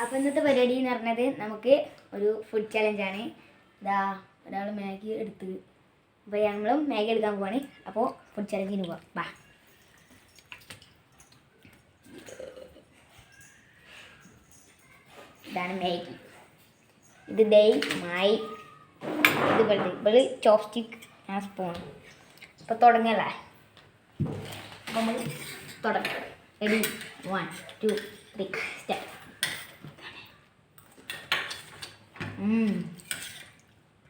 അപ്പോൾ ഇന്നത്തെ പരിപാടി എന്ന് പറഞ്ഞത് നമുക്ക് ഒരു ഫുഡ് ചലഞ്ചാണ്. ഇതാ ഒരാൾ മാഗി എടുത്ത്, അപ്പോൾ ഞങ്ങളും മാഗി എടുക്കാൻ പോവാണ്. അപ്പോൾ ഫുഡ് ചലഞ്ചിന് പോവാം. ബാ. ഇതാണ് മാഗി. ഇത് ദൈ മായി, ഇത് ഇവള് ചോപ്സ്റ്റിക്ക്, ആ സ്പൂൺ. അപ്പോൾ തുടങ്ങല്ലേ? അപ്പോൾ നമ്മൾ തുടങ്ങാം. റെഡി? 1 2 3 സ്റ്റാർട്ട്.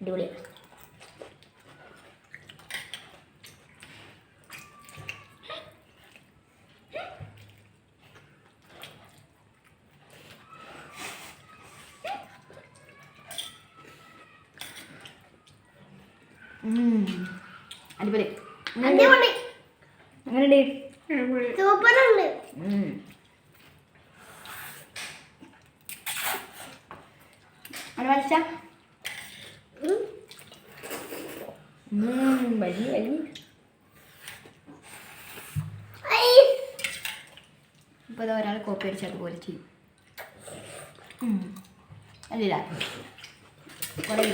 അടിപൊളി. അടിപൊളി. അങ്ങനെയുണ്ട്. സൂപ്പറുണ്ട്. അവിടെ വലിച്ച വലിയ വലിയ. ഇപ്പൊ ഇതാ ഒരാൾ കോപ്പി അടിച്ച് അതുപോലെ ചെയ്യും. അല്ല കുറെ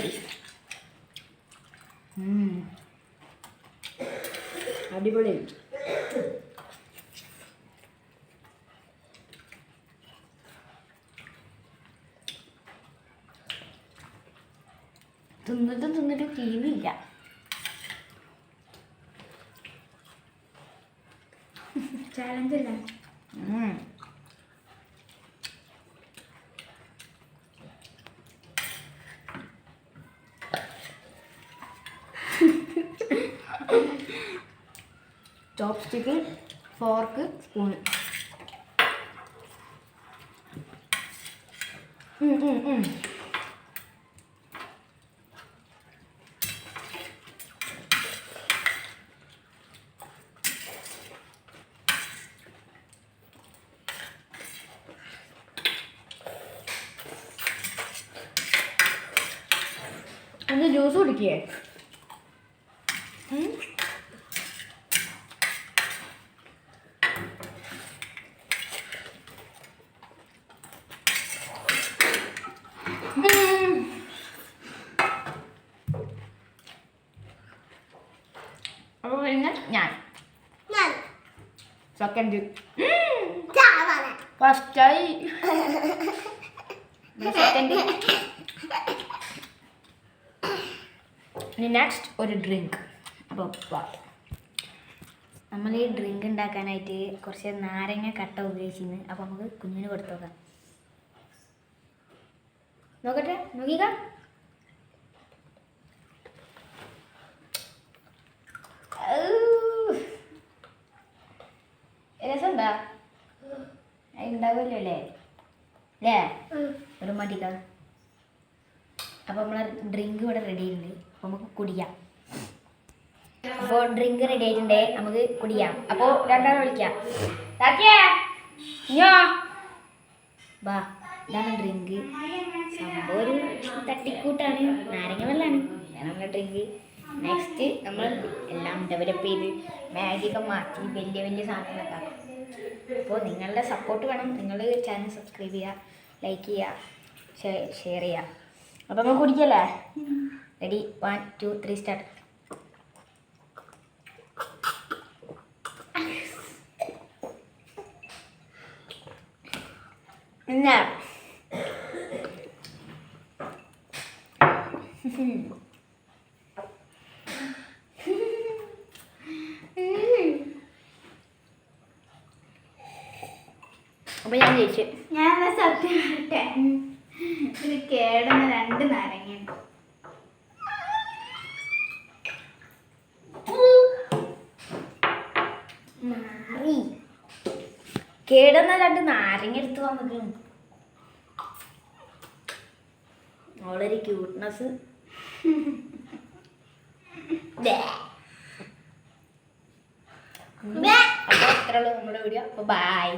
അടിപൊളി. തിന്നിട്ട് തീരില്ല. ചാലഞ്ച് അല്ല. Chopstick, fork, spoon. ഒന്ന് ജ്യൂസ് കുടിക്കേ? അപ്പോൾ പിന്നെ ഞാൻ സെക്കൻഡ്, ഫസ്റ്റായി, സെക്കൻഡ്. ഇനി നെക്സ്റ്റ് ഒരു ഡ്രിങ്ക്. അപ്പോൾ നമ്മൾ ഈ ഡ്രിങ്ക് ഉണ്ടാക്കാനായിട്ട് കുറച്ച് നാരങ്ങ കട്ട ഉപയോഗിച്ചിരുന്നു. അപ്പോൾ നമുക്ക് കുഞ്ഞിന് കൊടുത്തു നോക്കാം. നോക്കട്ടെ, നോക്കിക്ക. രസമുണ്ടാ? ഉണ്ടാവുമല്ലോ അല്ലേ? അല്ലേ? ഒരു മടിക്ക. അപ്പോൾ നമ്മളെ ഡ്രിങ്ക് ഇവിടെ റെഡി ആയിട്ടുണ്ട്. അപ്പോൾ നമുക്ക് കുടിക്കാം. അപ്പോൾ ഡ്രിങ്ക് റെഡി ആയിട്ടുണ്ട്, നമുക്ക് കുടിക്കാം. അപ്പോൾ രണ്ടാളെ വിളിക്കാം. ബാ, ഇതാണ് ഡ്രിങ്ക്. സംഭവം ഒരു തട്ടിക്കൂട്ടാണ്, നാരങ്ങ വെള്ളമാണ് നമ്മുടെ ഡ്രിങ്ക്. നെക്സ്റ്റ് നമ്മൾ എല്ലാം ഡെവലപ്പ് ചെയ്ത് മാഗിയൊക്കെ മാറ്റി വലിയ വലിയ സാധനങ്ങളൊക്കെ ആക്കും. അപ്പോൾ നിങ്ങളുടെ സപ്പോർട്ട് വേണം. നിങ്ങൾ ചാനൽ സബ്സ്ക്രൈബ് ചെയ്യുക, ലൈക്ക് ചെയ്യുക, ഷെയർ ചെയ്യുക. അപ്പോൾ നമ്മൾ കുടിക്കല്ലേ? റെഡി? 1 2 3 സ്റ്റാർട്ട്. എന്നാ അപ്പോൾ ഞാൻ ജയിച്ചു. ഞാൻ സത്യം പറയട്ടെ, ഇത് കേടുന്ന 2 നാരങ്ങയുണ്ട്. കേടുന്ന 2 നാരങ്ങ എടുത്ത് വന്നിട്ടുണ്ട്. അവളൊരു ക്യൂട്ട്നെസ്. അപ്പോൾ അത്രയുള്ളൂ നമ്മുടെ വീഡിയോ. അപ്പോൾ ബൈ.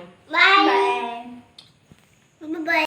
ബൈ.